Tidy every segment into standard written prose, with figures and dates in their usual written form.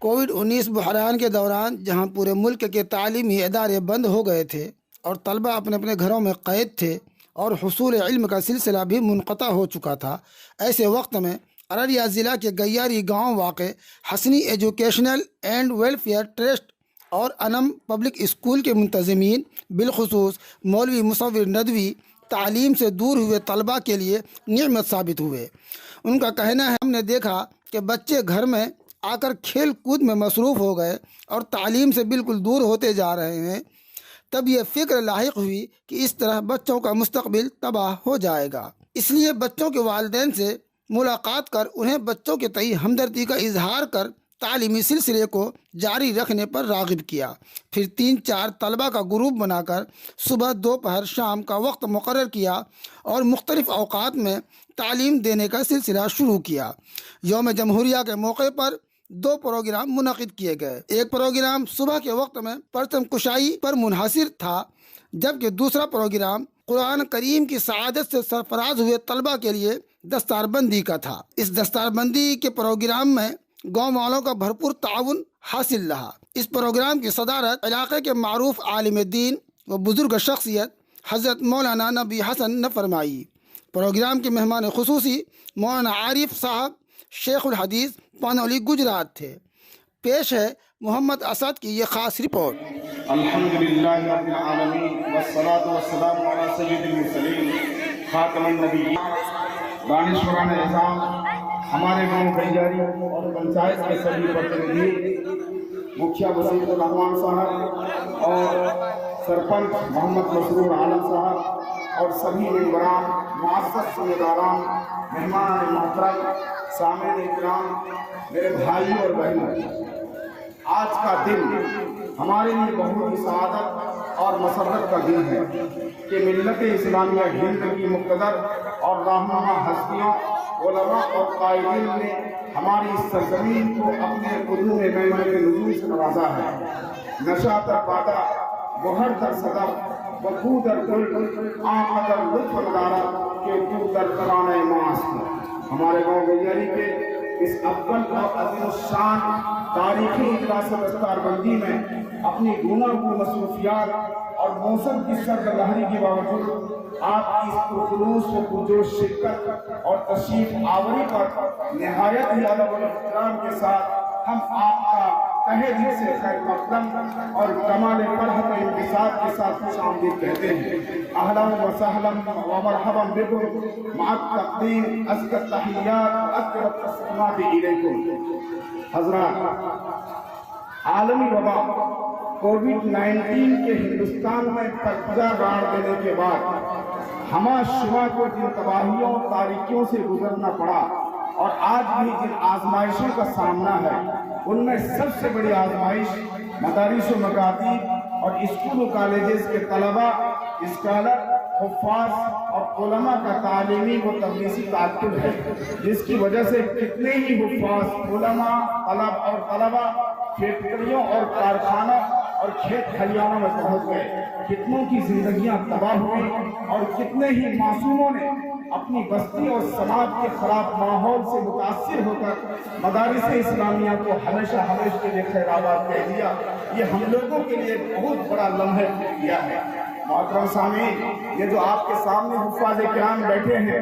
कोविड-19 बहरान के दौरान जहां पूरे मुल्क के तालीमी इदारे बंद हो गए थे और तलबा अपने अपने घरों में क़ैद थे और हुसूल इल्म का सिलसिला भी मुनक़ता हो चुका था, ऐसे वक्त में अररिया ज़िला के गैयारी गांव वाक़ Hasani educational and welfare trust और अनम पब्लिक स्कूल के मुंतज़मीन बिलखुसूस मौलवी मुसव्विर नदवी तालीम से दूर हुए तलबा के लिए नेमत साबित हुए। उनका कहना है, हमने देखा कि बच्चे घर में आकर खेल कूद में मसरूफ़ हो गए और तालीम से बिल्कुल दूर होते जा रहे हैं। तब ये फ़िक्र लाहिक हुई कि इस तरह बच्चों का मुस्तकबिल तबाह हो जाएगा। इसलिए बच्चों के वालिदैन से मुलाकात कर उन्हें बच्चों के तई हमदर्दी का इजहार कर तालीमी सिलसिले को जारी रखने पर राग़िब किया। फिर 3-4 तलबा का ग्रुप बनाकर सुबह दोपहर शाम का वक्त मुकर्रर किया और मुख्तलिफ़ औक़ात में तालीम देने का सिलसिला शुरू किया। यौम जमहूरिया के मौके पर 2 प्रोग्राम मुनक़िद किए गए। एक प्रोग्राम सुबह के वक्त में परचम कुशाई पर मुनहसिर था, जबकि दूसरा प्रोग्राम कुरान करीम की सआदत से सरफराज हुए तलबा के लिए दस्तारबंदी का था। इस दस्तारबंदी के प्रोग्राम में गाँव वालों का भरपूर ताउन हासिल रहा। इस प्रोग्राम की सदारत इलाके के मारूफ आलिम दीन व बुजुर्ग शख्सियत हज़रत मौलाना नबी हसन ने फरमाई। प्रोग्राम के मेहमान खुसूसी मौलाना आरिफ साहब शेखुल हदीस पानौली गुजरात थे। पेश है मोहम्मद असद की ये खास रिपोर्ट। अल्हम्दुलिल्लाह रब्बिल आलमीन वस्सलातु वस्सलामु अला सय्यिदिल मुरसलीन खातमुन नबिय्यीन। दानिशवरान इज़ाम, हमारे गांव गैयारी और पंचायत के सभी प्रतिनिधि, मुखिया वसीम उर रहमान साहब और सरपंच मोहम्मद मसरूर आलम साहब और सभी मेंबरान, मुअस्सस ज़िम्मेदारान, मेहमान मोहतरम, सामईन इकराम, मेरे भाई और बहनों, आज का दिन हमारे लिए बहुत ही सआदत और मसर्रत का दिन है कि मिल्लत इस्लामिया हिंद की मुक़्तदर और रहनुमा हस्तियों, उलमा और कायदीन ने हमारी इस सरज़मीन को अपने कुदूम मेमन के नुज़ूल से नवाजा है। नशा तर पाता बहर तर सदर बखू दर गुल आमदर लुत्फ़ नज़ारा के तू दर तराने मास्त। हमारे गाँव गैयारी के इस अव्वल और अज़ीम शान तारीखी इजलास दस्तारबंदी में अपनी गुनागू मसरूफियात और मौसम की सर्दलहरी के बावजूद आपकी इस पुरखुलूस व पुरजोश शिरकत और तशरीफ आवरी पर निहायत ही अदब और एहतराम के साथ हम आपका तहे दिल से खैर मक़दम और कमाल फरहत इंबिसात के साथ खुशामदीद कहते हैं। अहलन व सहलन व मरहबन बिकुम मअत तक़दीम अज़्का तहिय्यात अज़्का तस्लीमात इलैकुम। हज़रात, आलमी वबा कोविड-19 के हिंदुस्तान में तख्जा गाड़ देने के बाद हमा शुमा को जिन तबाहियों तारीकियों से गुजरना पड़ा और आज भी जिन आजमाइशों का सामना है, उनमें सबसे बड़ी आजमाइश मदारिस व मकातीब और स्कूल व कॉलेजेस के तलबा, स्कॉलर, हुफ़ाज़ और उलमा का तालीमी व तदरीसी ताक़ुब है, जिसकी वजह से कितने ही हुफ़ाज़, उलमा, तलबा फैक्ट्रियों और कारखानों और खेत खलियानों में पहुंच गए, कितनों की जिंदगियां तबाह हुई और कितने ही मासूमों ने अपनी बस्ती और समाज के खराब माहौल से मुतासिर होकर मदारिस इस्लामिया को हमेशा के लिए खैराबाद कह दिया। ये हम लोगों के लिए बहुत बड़ा लम्हा किया है। मोहतरम सामीन, ये जो आपके सामने हुफ़ाज़ किराम बैठे हैं,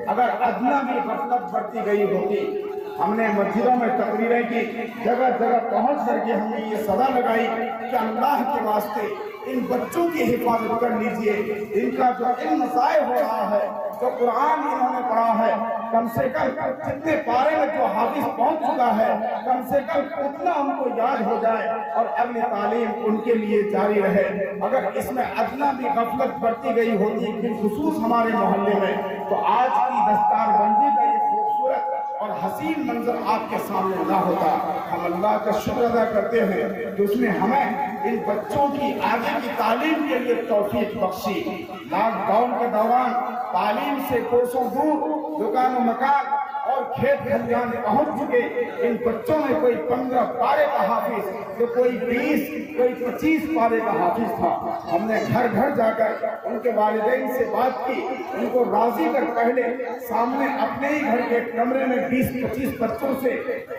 अगर अदना भी गफलत बढ़ती गई होती, हमने मस्जिदों में तकरीरें की, जगह जगह पहुंच करके हमने ये सदा लगाई कि अल्लाह के वास्ते इन बच्चों की हिफाजत कर लीजिए। इनका जो इल्म ज़ाय हो रहा है, जो कुरान इन्होंने पढ़ा है, कम से कम जितने पारे में जो हाफिज पहुंच चुका है, कम से कम उतना उनको याद हो जाए और अगली तालीम उनके लिए जारी रहे। अगर इसमें अदना भी गफलत बढ़ती गई होती, बिलखुसूस हमारे मोहल्ले में, तो आज की दस्तारबंदी का ये खूबसूरत और हसीन मंजर आपके सामने ना होता। हम अल्लाह का शुक्र अदा करते हैं कि उसने हमें इन बच्चों की आगे की तालीम के लिए तौफीक बख्शी। लॉकडाउन के दौरान तालीम से कोसों दूर दुकान मकान اور کھیت کھلیان پہنچ چکے ان بچوں میں کوئی 15 پارے کا حافظ تو کوئی 20 کوئی 25 پارے کا حافظ تھا. ہم نے گھر گھر جا کر ان کے والدین سے بات کی, ان کو راضی کر پہلے سامنے اپنے ہی گھر کے کمرے میں 20-25 بچوں سے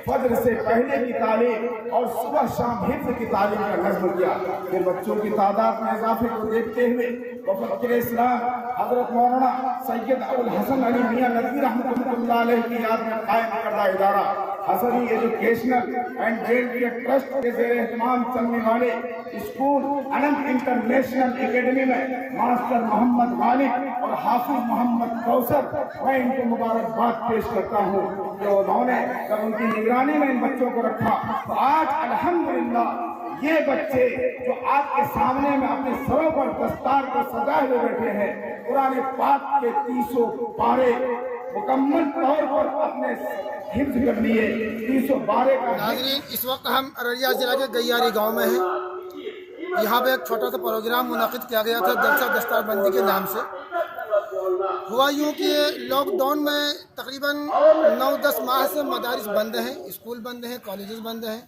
فجر سے پہلے کی تعلیم اور صبح شام حفظ کی تعلیم کا نظم کیا. پھر بچوں کی تعداد میں اضافے کو دیکھتے ہوئے مفکر اسلام حضرت مولانا سید ابو الحسن علی میاں ندوی رحمۃ اللہ علیہ کی یاد میں قائم کردہ ادارہ Hasni educational and welfare trust کے زیر اہتمام چلنے والے اسکول اننت انٹرنیشنل اکیڈمی میں ماسٹر محمد غالب اور حافظ محمد کوثر, میں ان کو مبارکباد پیش کرتا ہوں جو انہوں نے جب ان کی نگرانی میں ان بچوں کو رکھا تو آج الحمدللہ یہ بچے جو آپ کے سامنے میں اپنے سروں پر دستار کو سجائے ہوئے بیٹھے ہیں, قرآن پاک کے 300 پارے مکمل طور پر اپنے حفظ کر لیے. 300 پارے کا. ناظرین, اس وقت ہم ارریہ ضلع کے گیاری گاؤں میں ہیں. یہاں پہ ایک چھوٹا سا پروگرام منعقد کیا گیا تھا جلسہ دستار بندی کے نام سے. ہوا یوں کہ لاک ڈاؤن میں تقریباً 9-10 ماہ سے مدارس بند ہیں, اسکول بند ہیں, کالجز بند ہیں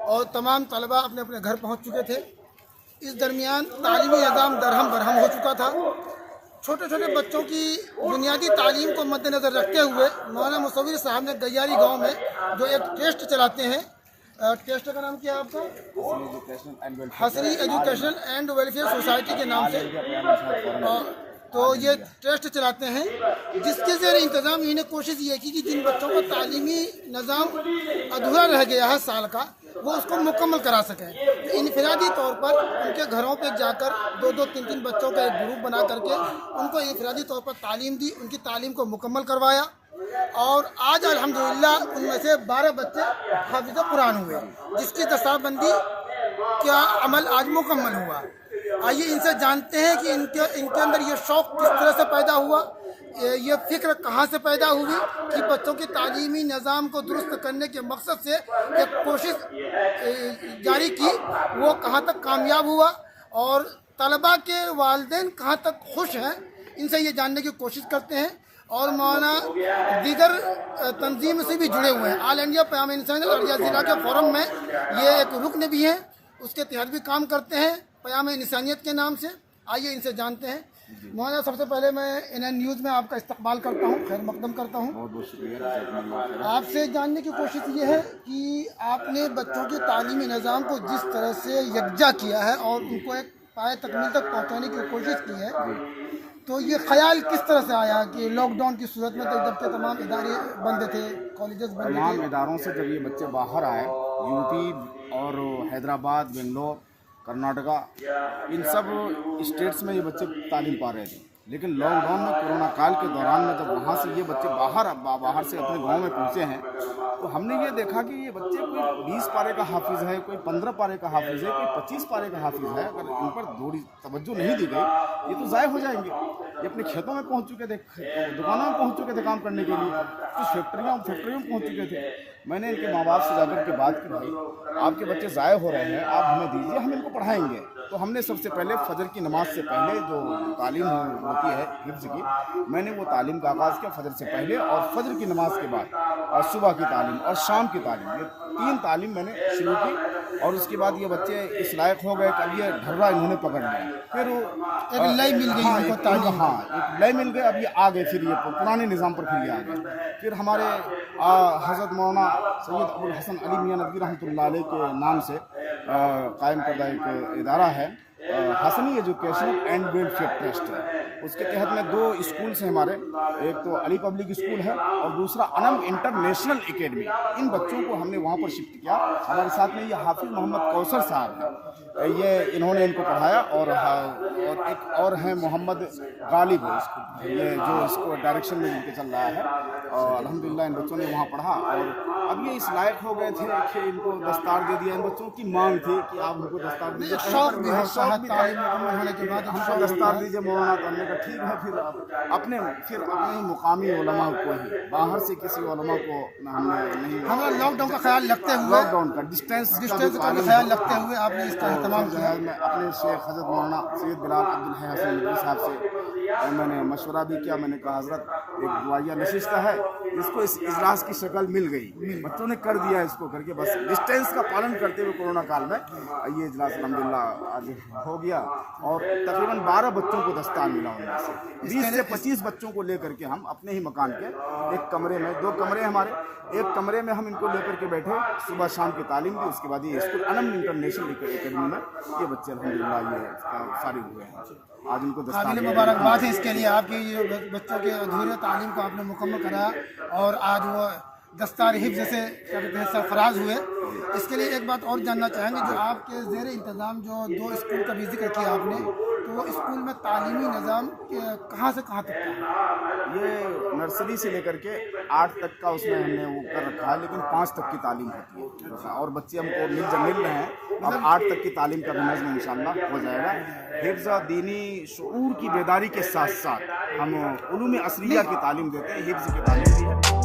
اور تمام طلباء اپنے اپنے گھر پہنچ چکے تھے. اس درمیان تعلیمی نظام درہم برہم ہو چکا تھا. چھوٹے چھوٹے بچوں کی بنیادی تعلیم کو مد نظر رکھتے ہوئے مولانا مصور صاحب نے گیاری گاؤں میں جو ایک ٹیسٹ چلاتے ہیں, ٹیسٹ کا نام کیا ہے آپ کا؟ Hasni educational and welfare society کے نام سے. تو یہ ٹیسٹ چلاتے ہیں جس کے زیر انتظام انہیں کوشش یہ کی کہ جن بچوں کو تعلیمی نظام ادھورا رہ گیا ہے سال کا وہ اس کو مکمل کرا سکیں. انفرادی طور پر ان کے گھروں پہ جا کر 2-3 بچوں کا ایک گروپ بنا کر کے ان کو انفرادی طور پر تعلیم دی, ان کی تعلیم کو مکمل کروایا اور آج الحمدللہ ان میں سے 12 بچے حافظ قرآن ہوئے جس کی دستار بندی کا عمل آج مکمل ہوا. آئیے ان سے جانتے ہیں کہ ان کے اندر یہ شوق کس طرح سے پیدا ہوا, یہ فکر کہاں سے پیدا ہوئی کہ بچوں کے تعلیمی نظام کو درست کرنے کے مقصد سے ایک کوشش جاری کی, وہ کہاں تک کامیاب ہوا اور طلباء کے والدین کہاں تک خوش ہیں. ان سے یہ جاننے کی کوشش کرتے ہیں اور مولانا دیگر تنظیم سے بھی جڑے ہوئے ہیں. آل انڈیا پیام انسانی ارریہ ضلع کے فورم میں یہ ایک رکن بھی ہیں, اس کے تحت بھی کام کرتے ہیں پیام انسانیت کے نام سے. آئیے ان سے جانتے ہیں. مولانا سب سے پہلے میں NN نیوز میں آپ کا استقبال کرتا ہوں, خیر مقدم کرتا ہوں. بہت بہت شکریہ. آپ سے جاننے کی کوشش یہ ہے کہ آپ نے بچوں کے تعلیمی نظام کو جس طرح سے یکجا کیا ہے اور ان کو ایک پائے تکمیل تک پہنچانے کی کوشش کی ہے, تو یہ خیال کس طرح سے آیا کہ لاک ڈاؤن کی صورت میں جب کہ تمام ادارے بند تھے, کالجز بند تھے, تمام اداروں سے جب یہ بچے باہر آئے, UP اور حیدرآباد, بنگلور, کرناٹکا, ان سب اسٹیٹس میں یہ بچے تعلیم پا رہے تھے, لیکن لاک ڈاؤن میں کورونا کال کے دوران میں جب وہاں سے یہ بچے باہر سے اپنے گاؤں میں پہنچے ہیں تو ہم نے یہ دیکھا کہ یہ بچے کوئی 20 پارے کا حافظ ہے, کوئی 15 پارے کا حافظ ہے, کوئی 25 پارے کا حافظ ہے. اگر ان پر تھوڑی توجہ نہیں دی گئی یہ تو ضائع ہو جائیں گے. یہ اپنے کھیتوں میں پہنچ چکے تھے, دکانوں میں پہنچ چکے تھے کام کرنے کے لیے, کچھ فیکٹریوں میں پہنچ چکے تھے. میں نے ان کے ماں باپ سے جا کر کے بات کی, بھائی آپ کے بچے ضائع ہو رہے ہیں, آپ ہمیں دیجیے, ہم ان کو پڑھائیں گے. تو ہم نے سب سے پہلے فجر کی نماز سے پہلے جو تعلیم ہوتی ہے حفظ کی, میں نے وہ تعلیم کا آغاز کیا فجر سے پہلے, اور فجر کی نماز کے بعد اور صبح کی تعلیم اور شام کی تعلیم, یہ 3 تعلیم میں نے شروع کی. اور اس کے بعد یہ بچے اس لائق ہو گئے کہ اب یہ ڈھرا انہوں نے پکڑ لیا, پھر ایک لئی مل گئی ان کو تعلیم. ہاں ایک لئے مل گئے, اب یہ آ گئے, پھر یہ پرانے نظام پر پھر یہ آ گئے. پھر ہمارے حضرت مولانا سید ابو الحسن علی میاں ندوی رحمۃ اللہ علیہ کے نام سے قائم کردہ ایک ادارہ ہے Hasni educational and welfare trust. اس کے تحت میں 2 اسکولس ہیں ہمارے, ایک تو علی پبلک اسکول ہے اور دوسرا انم انٹرنیشنل اکیڈمی. ان بچوں کو ہم نے وہاں پر شفٹ کیا. ہمارے ساتھ میں یہ حافظ محمد کوثر صاحب ہیں, یہ انہوں نے ان کو پڑھایا, اور ایک اور ہیں محمد غالب, یہ جو اس کو ڈائریکشن میں ان کے چل رہا ہے. اور الحمدللہ ان بچوں نے وہاں پڑھا اور اب یہ اس لائق ہو گئے تھے کہ ان کو دستار دے دیا. ان بچوں کی مانگ تھی کہ آپ ان کو دستار دیجیے, تعلیم مکمل ہونے کے بعد ہم کو دستار دیجیے مولانا. تو ہم نے کہا ٹھیک ہے, پھر اپنے ہی مقامی علماء کو ہی, باہر سے کسی علماء کو ہم نے نہیں. ہمارا لاک ڈاؤن کا خیال رکھتے ہوئے, لاک ڈاؤن کا ڈسٹینس کا خیال رکھتے ہوئے آپ نے اس کا اہتمام جو ہے میں اپنے شیخ حضرت مولانا سید بلال عبدالحی حسن ندوی صاحب سے میں نے مشورہ بھی کیا. میں نے کہا حضرت एक दुआया नशिस्त है, इसको इस इजलास की शक्ल मिल गई, बच्चों ने कर दिया इसको करके, बस डिस्टेंस का पालन करते हुए कोरोना काल में ये इजलास अल्हम्दुलिल्लाह आज हो गया। और तकरीबन 12 बच्चों को दस्तार मिला, उनमें से 20 से 25 बच्चों को लेकर के हम अपने ही मकान के एक कमरे में, 2 कमरे हमारे, एक कमरे में हम इनको लेकर के बैठे, सुबह शाम की तालीम दी। उसके बाद ये स्कूल अनम इंटरनेशनल एकेडमी में ये बच्चे अल्हम्दुलिल्लाह ये फारिग हुए हैं। आज उनको काबिल मुबारकबाद है इसके लिए, आपकी जो बच्चों के अधूरे तालीम को आपने मुकम्मल कराया और आज वो दस्तार हिफ्ज़ से क्या कहते हैं सरफराज हुए। इसके लिए एक बात और जानना चाहेंगे, जो आपके ज़ेर इंतज़ाम जो 2 स्कूल का भी जिक्र किया आपने, तो वो स्कूल में तालीमी निज़ाम कहाँ से कहाँ तक का? ये नर्सरी से लेकर के 8 तक का उसमें हमने वो कर रखा है, लेकिन 5 तक की तालीम होती है और बच्चे हमको मिल रहे हैं। अब 8 तक की तालीम का भी नज़्म इंशाअल्लाह हो जाएगा। हिफ्ज़ दीनी शऊर की बेदारी के साथ साथ हम उलूम असरिया की तालीम देते हैं, हिफ्ज़ की तालीम भी है।